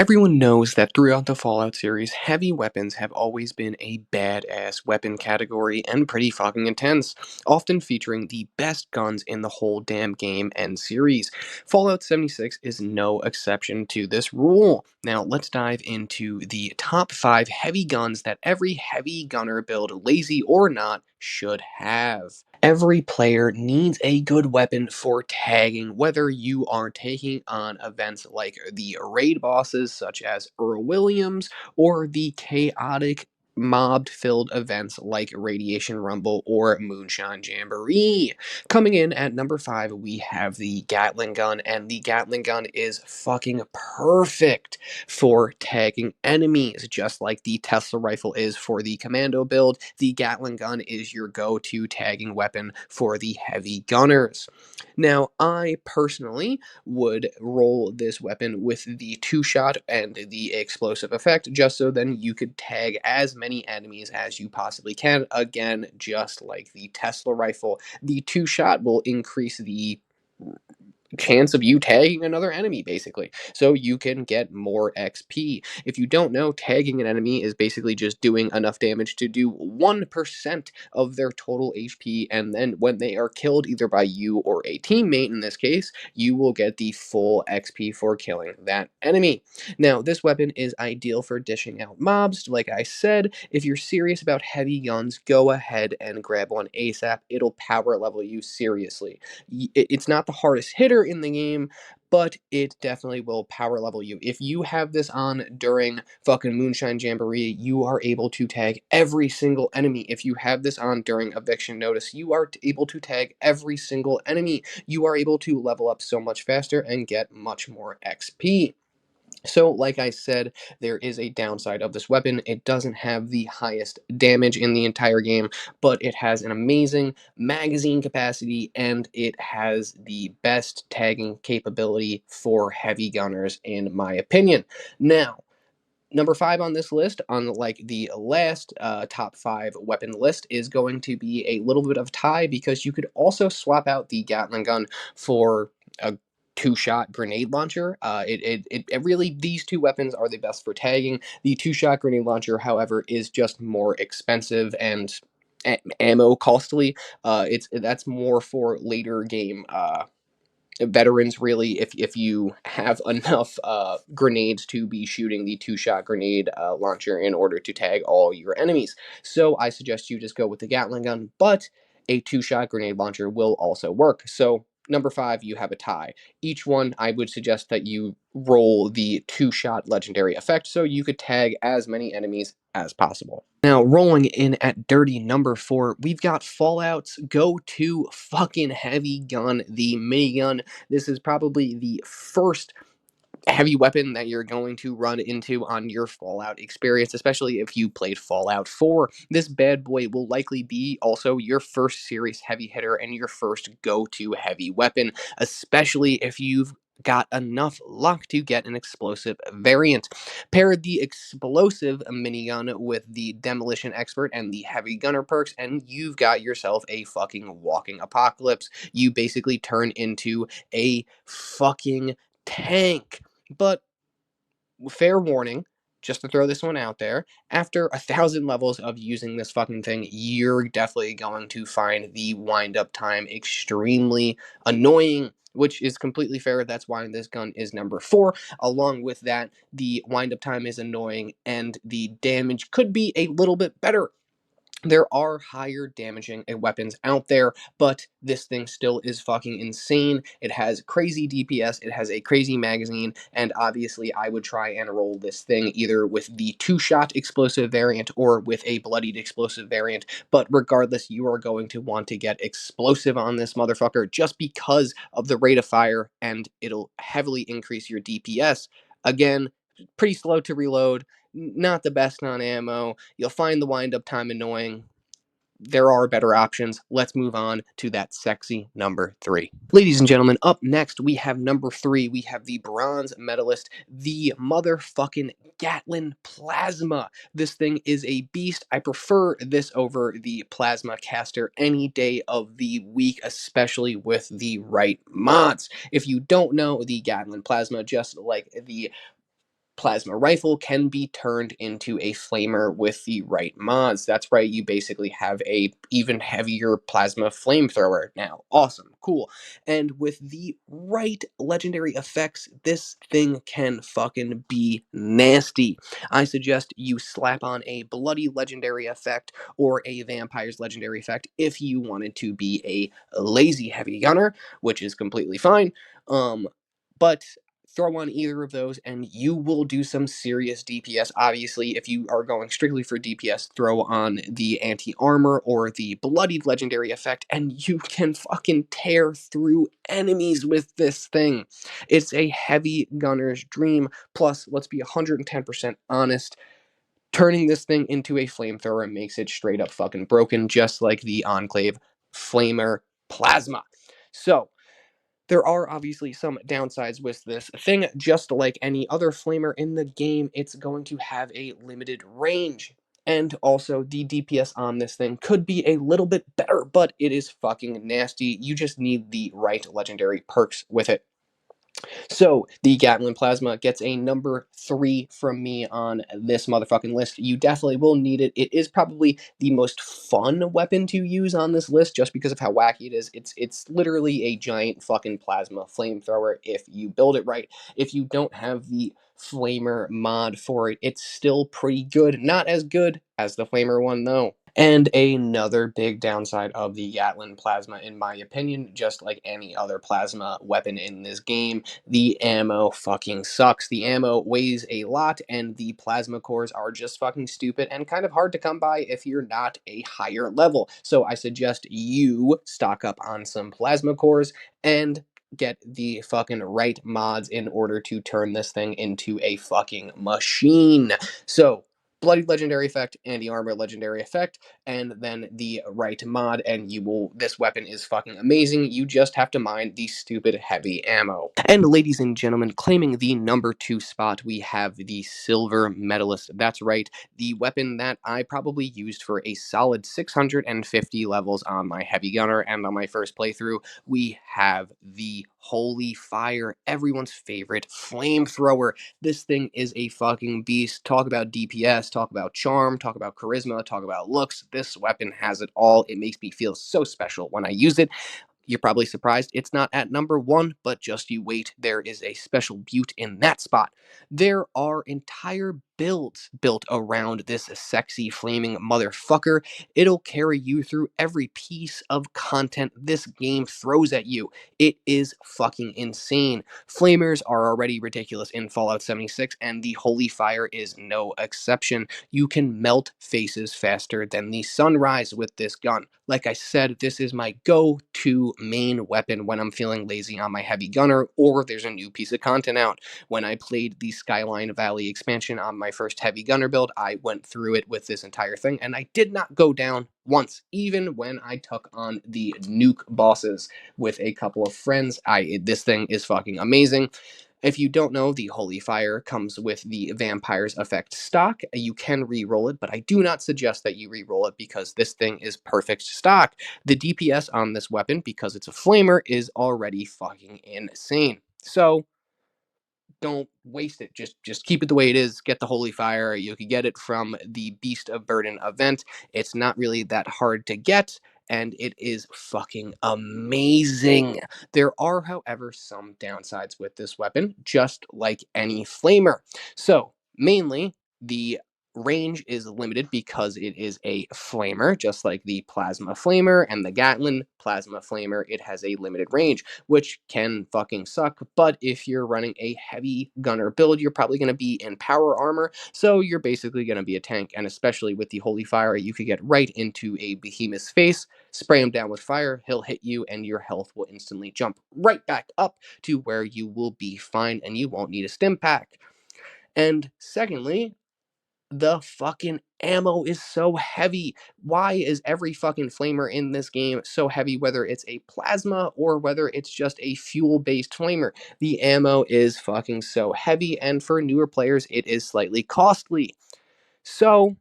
Everyone knows that throughout the Fallout series, heavy weapons have always been a badass weapon category and pretty fucking intense, often featuring the best guns in the whole damn game and series. Fallout 76 is no exception to this rule. Now, let's dive into the top 5 heavy guns that every heavy gunner build, lazy or not, should have. Every player needs a good weapon for tagging, whether you are taking on events like the raid bosses such as Earl Williams or the chaotic mob-filled events like Radiation Rumble or Moonshine Jamboree. Coming in at number 5, we have the Gatling Gun, and the Gatling Gun is fucking perfect for tagging enemies, just like the Tesla rifle is for the commando build. The Gatling gun is your go-to tagging weapon for the heavy gunners. Now, I personally would roll this weapon with the two-shot and the explosive effect, just so then you could tag as many enemies as you possibly can. Again, just like the Tesla rifle, the two-shot will increase the chance of you tagging another enemy, basically, so you can get more XP. If you don't know, tagging an enemy is basically just doing enough damage to do 1% of their total HP, and then when they are killed either by you or a teammate, in this case, you will get the full XP for killing that enemy. Now, this weapon is ideal for dishing out mobs. Like I said, if you're serious about heavy guns, go ahead and grab one ASAP. It'll power level you seriously. It's not the hardest hitter in the game, but it definitely will power level you. If you have this on during fucking Moonshine Jamboree, you are able to tag every single enemy. If you have this on during Eviction Notice, you are able to tag every single enemy. You are able to level up so much faster and get much more XP. So, like I said, there is a downside of this weapon. It doesn't have the highest damage in the entire game, but it has an amazing magazine capacity and it has the best tagging capability for heavy gunners, in my opinion. Now, number 5 on this list, on like the last top 5 weapon list, is going to be a little bit of tie because you could also swap out the Gatling gun for a two-shot grenade launcher. It really, these two weapons are the best for tagging. The two-shot grenade launcher, however, is just more expensive and ammo costly. That's more for later game veterans, really, if you have enough grenades to be shooting the two-shot grenade launcher in order to tag all your enemies. So I suggest you just go with the Gatling gun, but a two-shot grenade launcher will also work. So number 5, you have a tie. Each one, I would suggest that you roll the two-shot legendary effect so you could tag as many enemies as possible. Now, rolling in at dirty number 4, we've got Fallout's go-to fucking heavy gun, the minigun. This is probably the first heavy weapon that you're going to run into on your Fallout experience, especially if you played Fallout 4. This bad boy will likely be also your first serious heavy hitter and your first go-to heavy weapon, especially if you've got enough luck to get an explosive variant. Pair the explosive minigun with the demolition expert and the heavy gunner perks, and you've got yourself a fucking walking apocalypse. You basically turn into a fucking tank. But fair warning, just to throw this one out there, after 1,000 levels of using this fucking thing, you're definitely going to find the wind-up time extremely annoying, which is completely fair. That's why this gun is number 4. Along with that, the wind-up time is annoying, and the damage could be a little bit better. There are higher damaging weapons out there, but this thing still is fucking insane. It has crazy DPS, it has a crazy magazine, and obviously I would try and roll this thing either with the two-shot explosive variant or with a bloodied explosive variant. But regardless, you are going to want to get explosive on this motherfucker just because of the rate of fire, and it'll heavily increase your DPS. Again, pretty slow to reload, not the best on ammo. You'll find the wind-up time annoying. There are better options. Let's move on to that sexy number 3. Ladies and gentlemen, up next we have number 3. We have the bronze medalist, the motherfucking Gatling Plasma. This thing is a beast. I prefer this over the Plasma Caster any day of the week, especially with the right mods. If you don't know, the Gatling Plasma, just like the plasma rifle can be turned into a flamer with the right mods. That's right, you basically have a even heavier plasma flamethrower now. Awesome, cool. And with the right legendary effects, this thing can fucking be nasty. I suggest you slap on a bloody legendary effect or a vampire's legendary effect if you wanted to be a lazy heavy gunner, which is completely fine. But throw on either of those and you will do some serious DPS. Obviously, if you are going strictly for DPS, throw on the anti-armor or the bloodied legendary effect and you can fucking tear through enemies with this thing. It's a heavy gunner's dream. Plus, let's be 110% honest, turning this thing into a flamethrower makes it straight up fucking broken, just like the Enclave Flamer Plasma. So, there are obviously some downsides with this thing. Just like any other flamer in the game, it's going to have a limited range. And also, the DPS on this thing could be a little bit better, but it is fucking nasty. You just need the right legendary perks with it. So the Gatling Plasma gets a number 3 from me on this motherfucking list. You definitely will need it. It is probably the most fun weapon to use on this list just because of how wacky it is. It's literally a giant fucking plasma flamethrower if you build it right. If you don't have the flamer mod for it, it's still pretty good. Not as good as the flamer one though. And another big downside of the Gatling Plasma, in my opinion, just like any other plasma weapon in this game, the ammo fucking sucks. The ammo weighs a lot, and the plasma cores are just fucking stupid and kind of hard to come by if you're not a higher level. So I suggest you stock up on some plasma cores and get the fucking right mods in order to turn this thing into a fucking machine. So, bloody legendary effect, anti-armor legendary effect, and then the right mod, and you will, this weapon is fucking amazing. You just have to mine the stupid heavy ammo. And ladies and gentlemen, claiming the number 2 spot, we have the Silver Medalist. That's right, the weapon that I probably used for a solid 650 levels on my heavy gunner and on my first playthrough. We have the Holy Fire, everyone's favorite flamethrower. This thing is a fucking beast. Talk about DPS, talk about charm, talk about charisma, talk about looks. This weapon has it all. It makes me feel so special when I use it. You're probably surprised it's not at number 1, but just you wait. There is a special beaut in that spot. There are entire builds built around this sexy flaming motherfucker. It'll carry you through every piece of content this game throws at you. It is fucking insane. Flamers are already ridiculous in Fallout 76, and the Holy Fire is no exception. You can melt faces faster than the sunrise with this gun. Like I said, this is my go-to main weapon when I'm feeling lazy on my heavy gunner, or there's a new piece of content out. When I played the Skyline Valley expansion on my first heavy gunner build, I went through it with this entire thing, and I did not go down once, even when I took on the nuke bosses with a couple of friends. This thing is fucking amazing. If you don't know, the Holy Fire comes with the Vampire's Effect stock. You can re-roll it, but I do not suggest that you re-roll it because this thing is perfect stock. The DPS on this weapon, because it's a flamer, is already fucking insane. So, don't waste it. Just keep it the way it is. Get the Holy Fire. You can get it from the Beast of Burden event. It's not really that hard to get, and it is fucking amazing. There are, however, some downsides with this weapon, just like any flamer. So, mainly, the range is limited because it is a flamer, just like the Plasma Flamer and the Gatling Plasma Flamer. It has a limited range, which can fucking suck. But if you're running a heavy gunner build, you're probably going to be in power armor, so you're basically going to be a tank. And especially with the Holy Fire, you could get right into a behemoth's face, spray him down with fire, he'll hit you, and your health will instantly jump right back up to where you will be fine, and you won't need a stim pack. And secondly, the fucking ammo is so heavy. Why is every fucking flamer in this game so heavy, whether it's a plasma or whether it's just a fuel-based flamer? The ammo is fucking so heavy, and for newer players, it is slightly costly. So,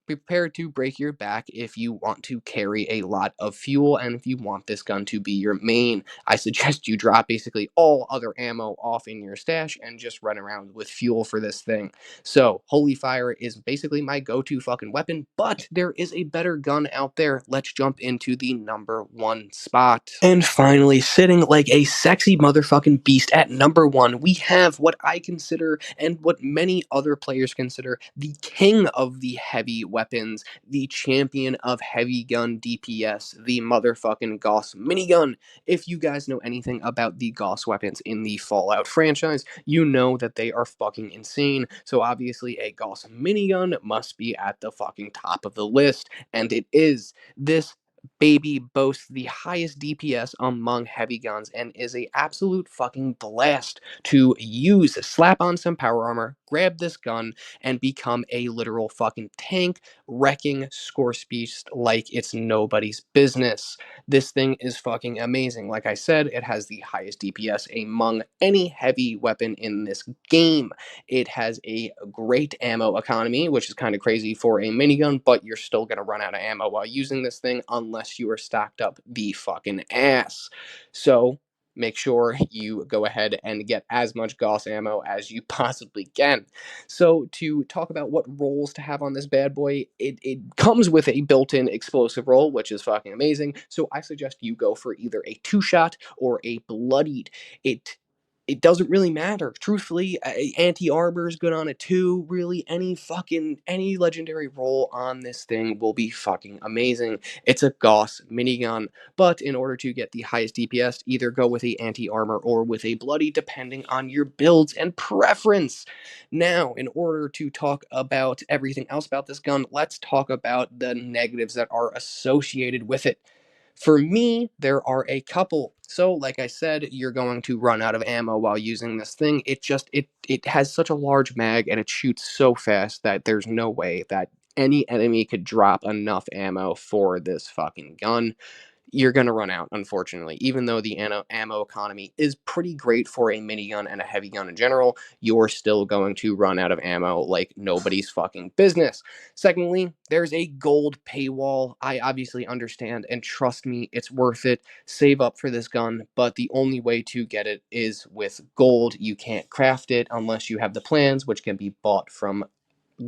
prepare to break your back if you want to carry a lot of fuel and if you want this gun to be your main. I suggest you drop basically all other ammo off in your stash and just run around with fuel for this thing. So, Holy Fire is basically my go-to fucking weapon, but there is a better gun out there. Let's jump into the number one spot. And finally, sitting like a sexy motherfucking beast at number one, we have what I consider and what many other players consider the king of the heavy weapons, the champion of heavy gun DPS, the motherfucking Gauss Minigun. If you guys know anything about the Gauss weapons in the Fallout franchise, you know that they are fucking insane. So obviously a Gauss Minigun must be at the fucking top of the list, and it is. This baby boasts the highest DPS among heavy guns and is a absolute fucking blast to use. Slap on some power armor, grab this gun, and become a literal fucking tank, wrecking scorch beast like it's nobody's business. This thing is fucking amazing. Like I said, it has the highest DPS among any heavy weapon in this game. It has a great ammo economy, which is kind of crazy for a minigun, but you're still going to run out of ammo while using this thing unless you are stocked up the fucking ass. So make sure you go ahead and get as much Gauss ammo as you possibly can. So to talk about what rolls to have on this bad boy, it comes with a built-in explosive roll, which is fucking amazing. So I suggest you go for either a two-shot or a bloodied. It doesn't really matter. Truthfully, anti-armor is good on it too. Really, any legendary roll on this thing will be fucking amazing. It's a Goss minigun, but in order to get the highest DPS, either go with a anti-armor or with a bloody, depending on your builds and preference. Now, in order to talk about everything else about this gun, let's talk about the negatives that are associated with it. For me, there are a couple. So, like I said, you're going to run out of ammo while using this thing. It has such a large mag and it shoots so fast that there's no way that any enemy could drop enough ammo for this fucking gun. You're going to run out, unfortunately. Even though the ammo economy is pretty great for a minigun and a heavy gun in general, you're still going to run out of ammo like nobody's fucking business. Secondly, there's a gold paywall. I obviously understand, and trust me, it's worth it. Save up for this gun, but the only way to get it is with gold. You can't craft it unless you have the plans, which can be bought from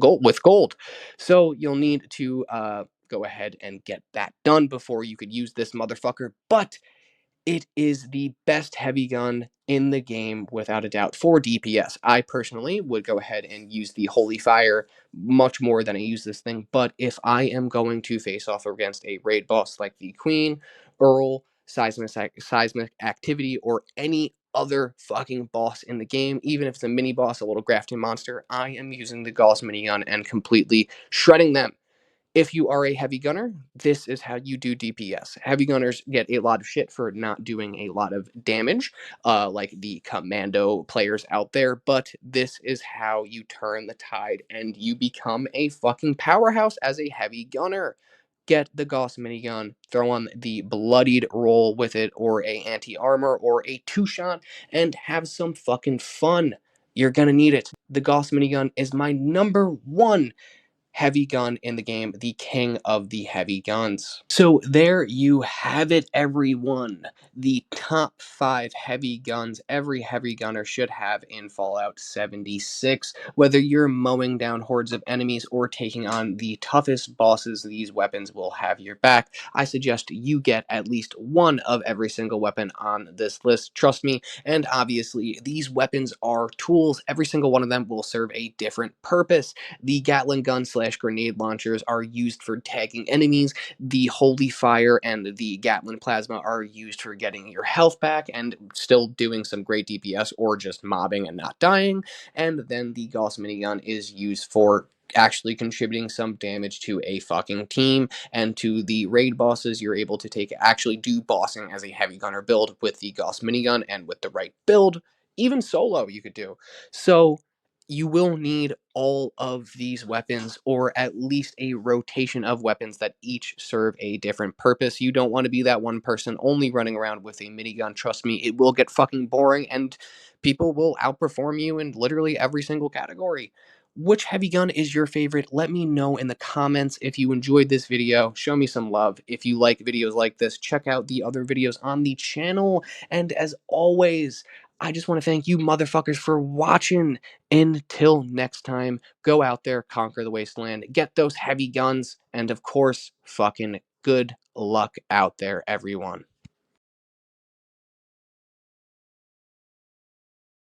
gold. So you'll need to go ahead and get that done before you could use this motherfucker. But it is the best heavy gun in the game without a doubt for DPS. I personally would go ahead and use the Holy Fire much more than I use this thing, but if I am going to face off against a raid boss like the Queen, Earl, Seismic Activity, or any other fucking boss in the game, even if it's a mini boss, a little grafting monster, I am using the Gauss Minigun and completely shredding them. If you are a heavy gunner, this is how you do DPS. Heavy gunners get a lot of shit for not doing a lot of damage, like the commando players out there, but this is how you turn the tide and you become a fucking powerhouse as a heavy gunner. Get the Goss minigun, throw on the bloodied roll with it, or a anti-armor, or a two-shot, and have some fucking fun. You're gonna need it. The Goss minigun is my number one heavy gun in the game, the king of the heavy guns. So there you have it, everyone. The top 5 heavy guns every heavy gunner should have in Fallout 76. Whether you're mowing down hordes of enemies or taking on the toughest bosses, these weapons will have your back. I suggest you get at least one of every single weapon on this list. Trust me. And obviously, these weapons are tools. Every single one of them will serve a different purpose. The Gatling gun slash grenade launchers are used for tagging enemies. The Holy Fire and the Gatling plasma are used for getting your health back and still doing some great DPS or just mobbing and not dying. And then the Gauss minigun is used for actually contributing some damage to a fucking team, and to the raid bosses you're able to actually do bossing as a heavy gunner build with the Gauss minigun, and with the right build, even solo you could do. So you will need all of these weapons, or at least a rotation of weapons that each serve a different purpose. You don't want to be that one person only running around with a minigun. Trust me, it will get fucking boring, and people will outperform you in literally every single category. Which heavy gun is your favorite? Let me know in the comments. If you enjoyed this video, show me some love. If you like videos like this, check out the other videos on the channel. And as always, I just want to thank you motherfuckers for watching. Until next time, go out there, conquer the wasteland, get those heavy guns, and of course, fucking good luck out there, everyone.